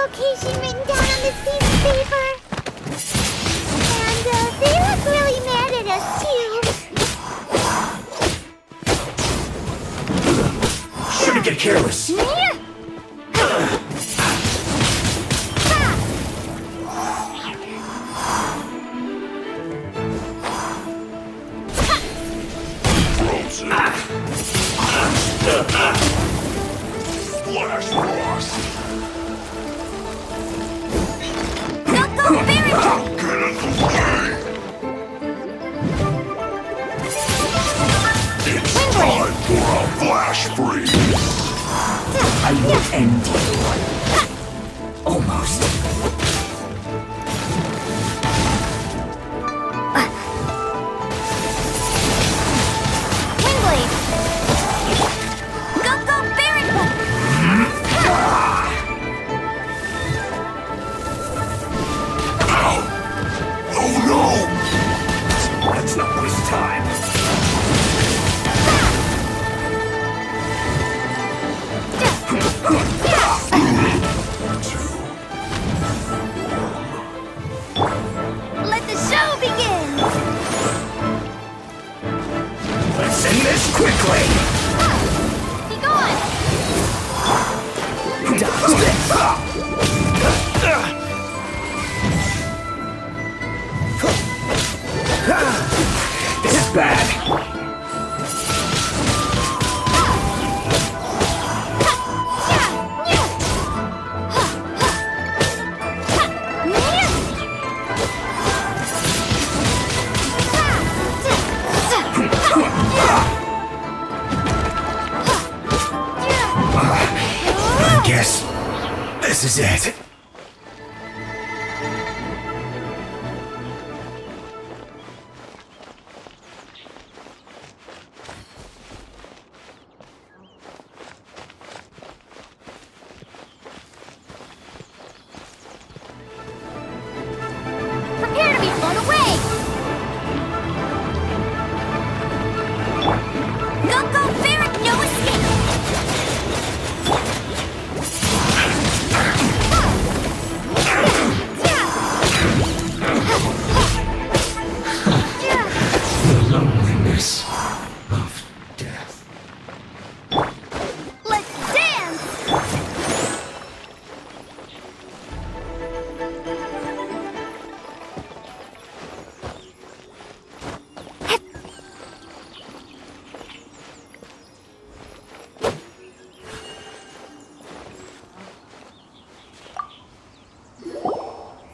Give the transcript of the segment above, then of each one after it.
location written down on this piece of paper. And they look really mad at us, too. Shouldn't get careless. Flash Frost! Go, Barry! Get in the way! It's time for a flash freeze! I will end you. Almost. Windblade! Go, Barry! Ow! Oh no! Let's not waste time. Let the show begin! Let's end this quickly. Be gone! Dodge this. This is bad. I guess this is it. Prepare to be blown away! Go, Barrett! No escape! The loneliness of death. Let's dance!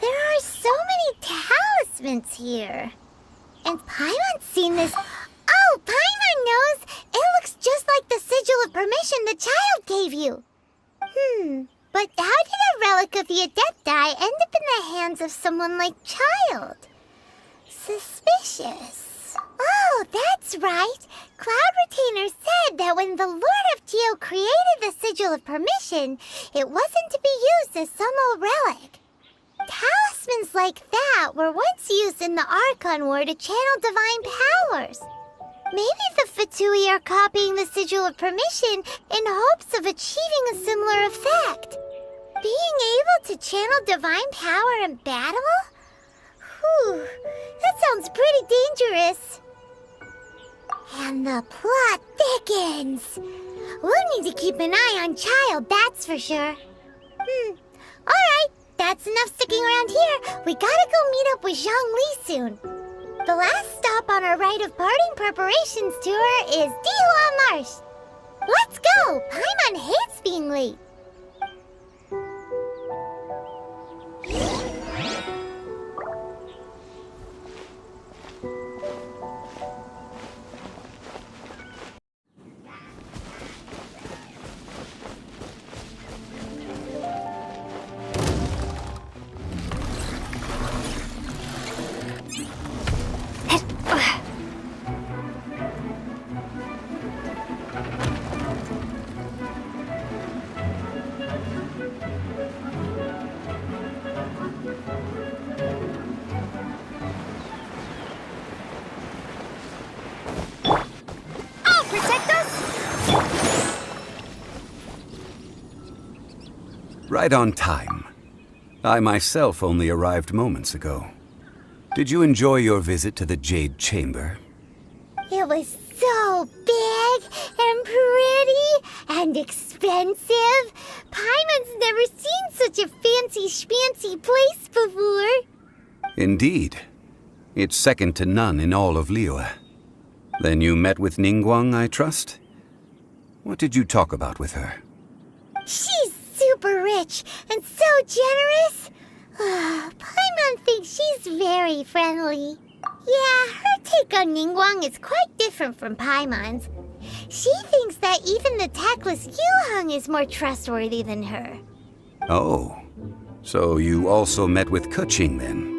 There are so many talismans here. And Paimon's seen this. Oh, Paimon knows! It looks just like the sigil of permission the child gave you. But how did a relic of the Adepti end up in the hands of someone like Child? Suspicious. Oh, that's right. Cloud Retainer said that when the Lord of Geo created the sigil of permission, it wasn't to be used as some old relic. Talismans like that were once used in the Archon War to channel divine powers. Maybe the Fatui are copying the Sigil of Permission in hopes of achieving a similar effect. Being able to channel divine power in battle? Whew, that sounds pretty dangerous. And the plot thickens. We'll need to keep an eye on Child, that's for sure. Alright. That's enough sticking around here. We gotta go meet up with Zhongli soon. The last stop on our rite of parting preparations tour is Dihua Marsh. Let's go! Paimon hates being late. Right on time. I myself only arrived moments ago. Did you enjoy your visit to the Jade Chamber? It was so big and pretty and expensive. Paimon's never seen such a fancy schmancy place before. Indeed. It's second to none in all of Liyue. Then you met with Ningguang, I trust? What did you talk about with her? She's super rich and so generous. Paimon thinks she's very friendly. Yeah, her take on Ningguang is quite different from Paimon's. She thinks that even the tactless Yuheng is more trustworthy than her. Oh, so you also met with Keqing then?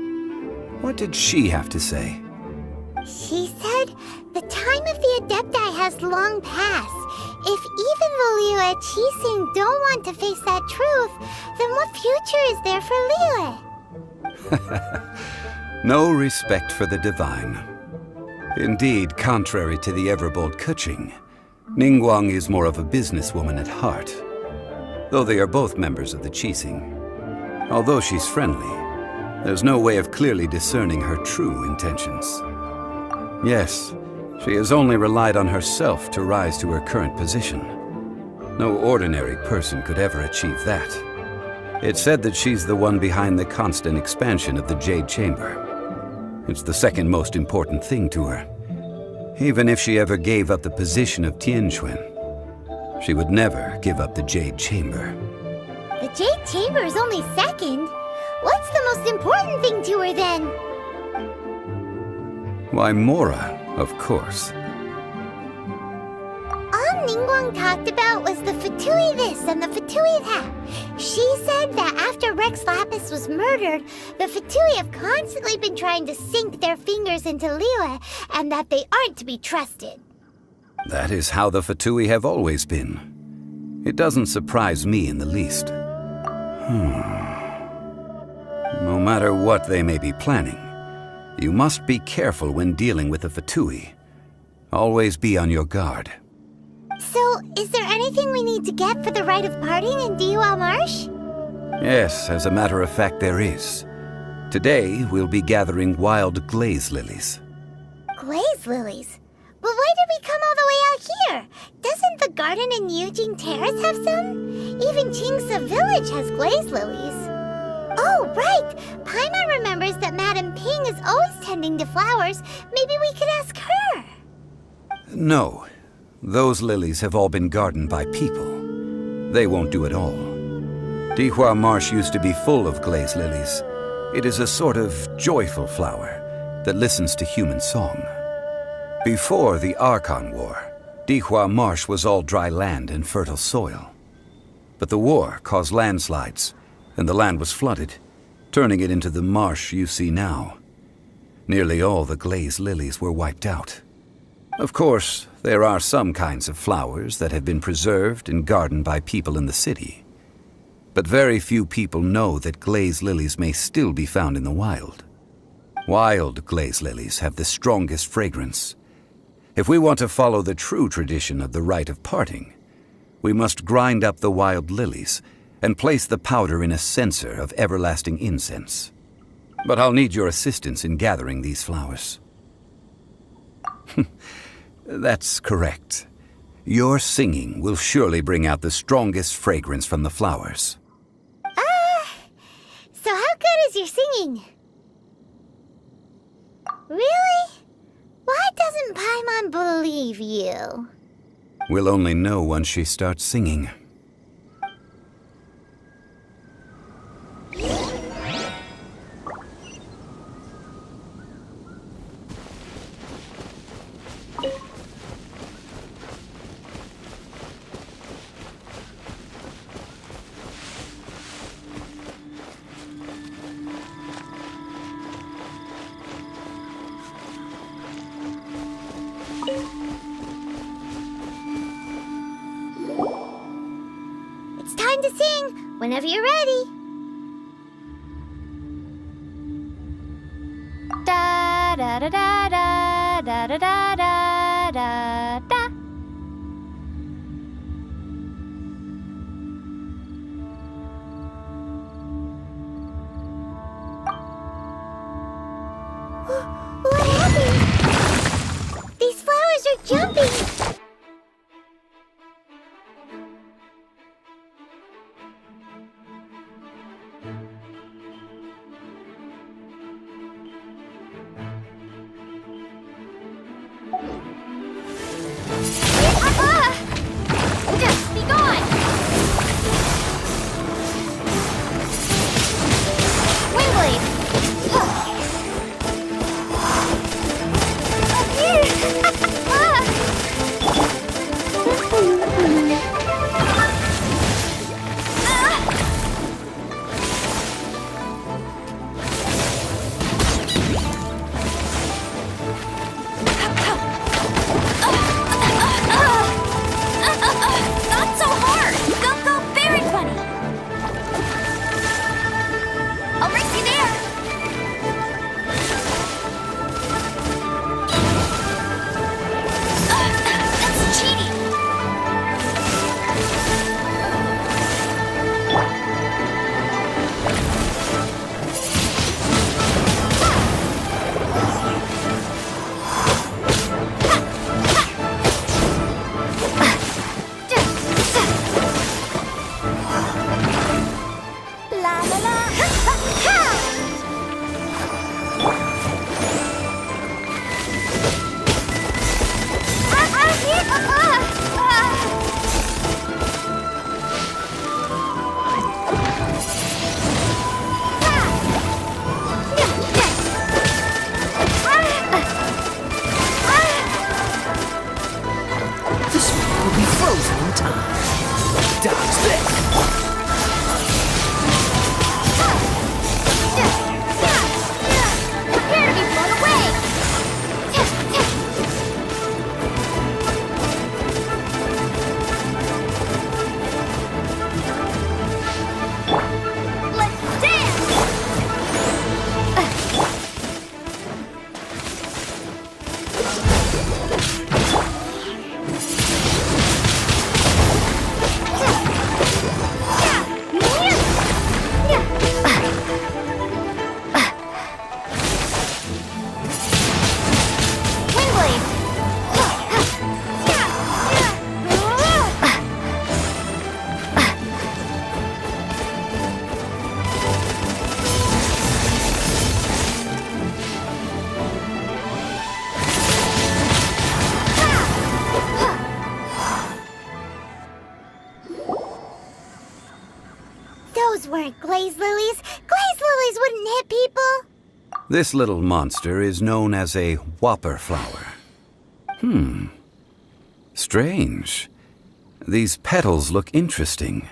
What did she have to say? She said the time of the Adepti has long passed. If even the Liyue Qixing don't want to face that truth, then what future is there for Liyue? No respect for the divine. Indeed, contrary to the ever-bold Keqing, Ningguang is more of a businesswoman at heart, though they are both members of the Qixing. Although she's friendly, there's no way of clearly discerning her true intentions. Yes, she has only relied on herself to rise to her current position. No ordinary person could ever achieve that. It's said that she's the one behind the constant expansion of the Jade Chamber. It's the second most important thing to her. Even if she ever gave up the position of Tianquan, she would never give up the Jade Chamber. The Jade Chamber is only second. What's the most important thing to her then? Why, Mora, of course. All Ningguang talked about was the Fatui this and the Fatui that. She said that after Rex Lapis was murdered, the Fatui have constantly been trying to sink their fingers into Liyue, and that they aren't to be trusted. That is how the Fatui have always been. It doesn't surprise me in the least. No matter what they may be planning, you must be careful when dealing with the Fatui. Always be on your guard. So, is there anything we need to get for the rite of parting in Dihua Marsh? Yes, as a matter of fact, there is. Today, we'll be gathering wild glaze lilies. Glaze lilies? But why did we come all the way out here? Doesn't the garden in Yujing Terrace have some? Even Qingse Village has glaze lilies. Oh, right! Paimon remembers that Madame Ping is always tending to flowers. Maybe we could ask her. No. Those lilies have all been gardened by people. They won't do it all. Dihua Marsh used to be full of glaze lilies. It is a sort of joyful flower that listens to human song. Before the Archon War, Dihua Marsh was all dry land and fertile soil. But the war caused landslides, and the land was flooded, turning it into the marsh you see now. Nearly all the glaze lilies were wiped out. Of course, there are some kinds of flowers that have been preserved and gardened by people in the city. But very few people know that glaze lilies may still be found in the wild. Wild glaze lilies have the strongest fragrance. If we want to follow the true tradition of the rite of parting, we must grind up the wild lilies and place the powder in a censer of everlasting incense. But I'll need your assistance in gathering these flowers. That's correct. Your singing will surely bring out the strongest fragrance from the flowers. So how good is your singing? Really? Why doesn't Paimon believe you? We'll only know once she starts singing. It's time to sing, whenever you're ready. Da da da da da da da da da da da. jumping! Be gone! Windblade! Not so hard! Go, very funny! I'll race you there! That's cheating! La la la! This one will be frozen in time. Dodge this. Prepare to be blown away! Let's dance! Windblade! Those weren't glaze lilies. Glaze lilies wouldn't hit people. This little monster is known as a whopper flower. Strange. These petals look interesting.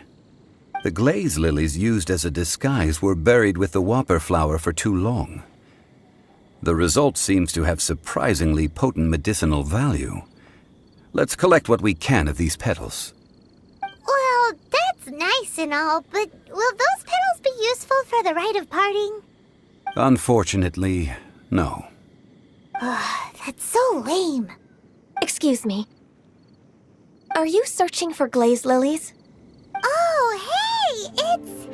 The glaze lilies used as a disguise were buried with the whopper flower for too long. The result seems to have surprisingly potent medicinal value. Let's collect what we can of these petals. Well, that's nice and all, but will those petals be useful for the rite of parting? Unfortunately, no. That's so lame. Excuse me. Are you searching for glaze lilies? Oh, hey! It's...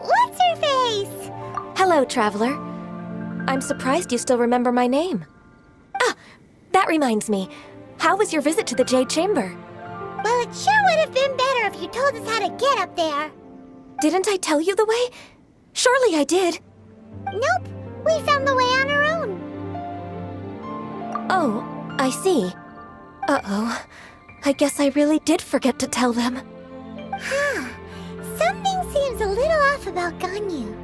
What's-her-face? Hello, traveler. I'm surprised you still remember my name. Ah, that reminds me. How was your visit to the Jade Chamber? Well, it sure would have been better if you told us how to get up there. Didn't I tell you the way? Surely I did. Nope, we found the way on our own. Oh, I see. Uh-oh. I guess I really did forget to tell them. Something seems a little off about Ganyu.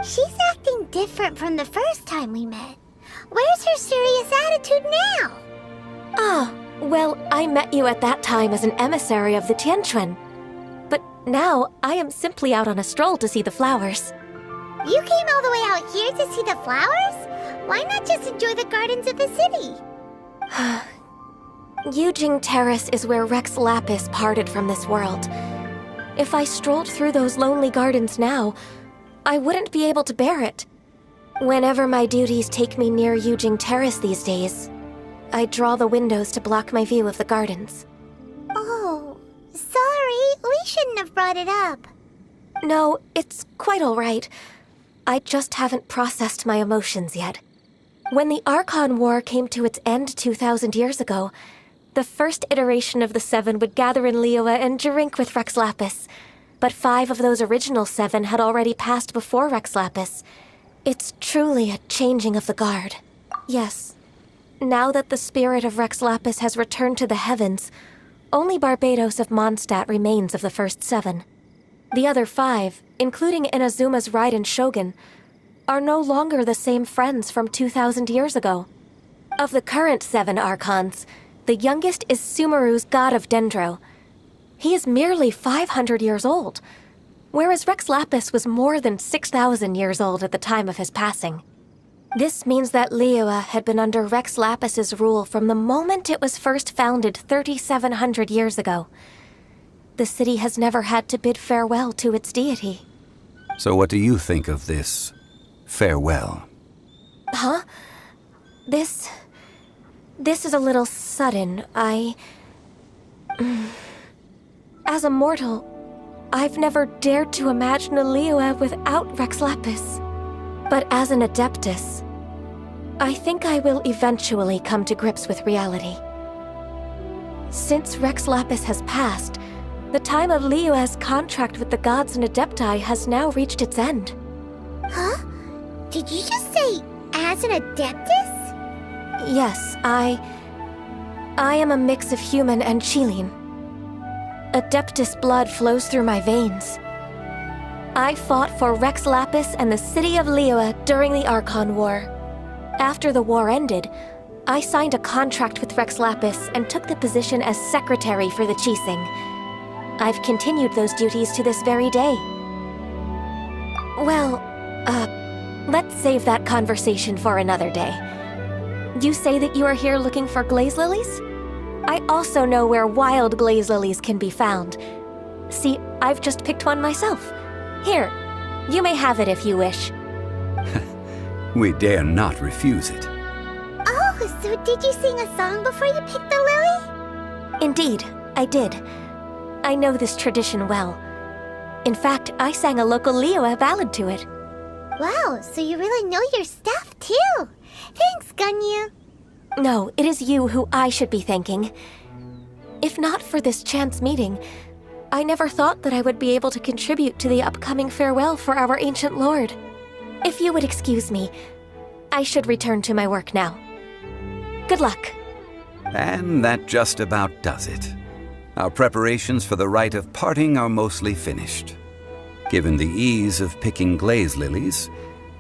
She's acting different from the first time we met. Where's her serious attitude now? Ah, well, I met you at that time as an emissary of the Tianquan. But now, I am simply out on a stroll to see the flowers. You came all the way out here to see the flowers? Why not just enjoy the gardens of the city? Yujing Terrace is where Rex Lapis parted from this world. If I strolled through those lonely gardens now, I wouldn't be able to bear it. Whenever my duties take me near Yujing Terrace these days, I draw the windows to block my view of the gardens. Oh, sorry, we shouldn't have brought it up. No, it's quite all right. I just haven't processed my emotions yet. When the Archon War came to its end 2,000 years ago, the first iteration of the 7 would gather in Liyue and drink with Rex Lapis. But 5 of those original 7 had already passed before Rex Lapis. It's truly a changing of the guard. Yes. Now that the spirit of Rex Lapis has returned to the heavens, only Barbados of Mondstadt remains of the first 7. The other 5, including Inazuma's Raiden Shogun, are no longer the same friends from 2,000 years ago. Of the current 7 Archons, the youngest is Sumeru's god of Dendro. He is merely 500 years old, whereas Rex Lapis was more than 6,000 years old at the time of his passing. This means that Liyue had been under Rex Lapis's rule from the moment it was first founded 3,700 years ago. The city has never had to bid farewell to its deity. So what do you think of this farewell? Huh? This is a little sudden. As a mortal, I've never dared to imagine a Liyue without Rex Lapis. But as an Adeptus, I think I will eventually come to grips with reality. Since Rex Lapis has passed, the time of Liyue's contract with the gods and Adepti has now reached its end. Huh? Did you just say, as an Adeptus? Yes, I am a mix of human and Chilean. Adeptus blood flows through my veins. I fought for Rex Lapis and the city of Liyue during the Archon War. After the war ended, I signed a contract with Rex Lapis and took the position as secretary for the Qixing. I've continued those duties to this very day. Well, let's save that conversation for another day. You say that you are here looking for glaze lilies? I also know where wild glaze lilies can be found. See, I've just picked one myself. Here, you may have it if you wish. We dare not refuse it. Oh, so did you sing a song before you picked the lily? Indeed, I did. I know this tradition well. In fact, I sang a local Liyue ballad to it. Wow, so you really know your stuff, too. Thanks, Gunyu. No, it is you who I should be thanking. If not for this chance meeting, I never thought that I would be able to contribute to the upcoming farewell for our ancient lord. If you would excuse me, I should return to my work now. Good luck. And that just about does it. Our preparations for the rite of parting are mostly finished. Given the ease of picking glaze lilies,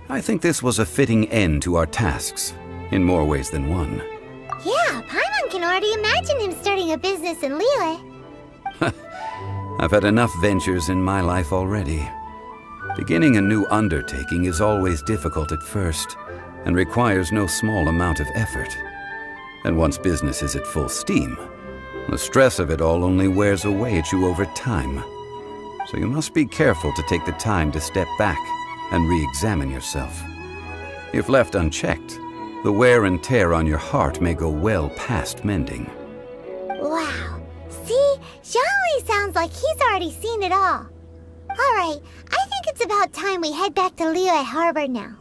I think this was a fitting end to our tasks, in more ways than one. Yeah, Paimon can already imagine him starting a business in Liyue. I've had enough ventures in my life already. Beginning a new undertaking is always difficult at first, and requires no small amount of effort. And once business is at full steam, the stress of it all only wears away at you over time. So you must be careful to take the time to step back and re-examine yourself. If left unchecked, the wear and tear on your heart may go well past mending. Wow. See? Zhongli sounds like he's already seen it all. Alright, I think it's about time we head back to Liyue Harbor now.